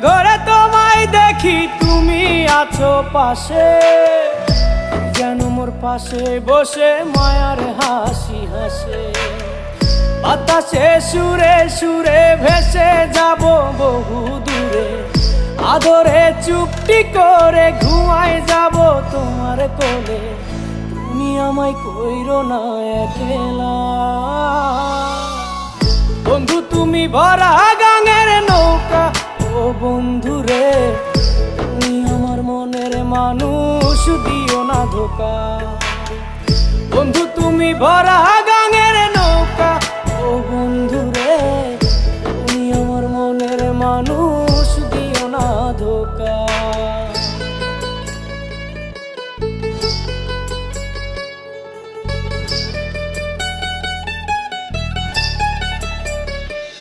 ঘরে তোমায় দেখি তুমি আছো পাশে, যেন মোর পাশে বসে মায়ার হাসি হাসে। বাতাসে সুরে সুরে ভেসে যাব বহু দূরে, আদরে চুপটি করে ঘুমায় যাব তোমার কোলে। তুমি আমায় কইরো না একলা বন্ধু, তুমি ভরা গাঙের নৌকা। ও বন্ধু রে, তুমি আমার মনের মানুষ, দিও না ধোকা। বন্ধু তুমি ভরা গাঙের নৌকা। ও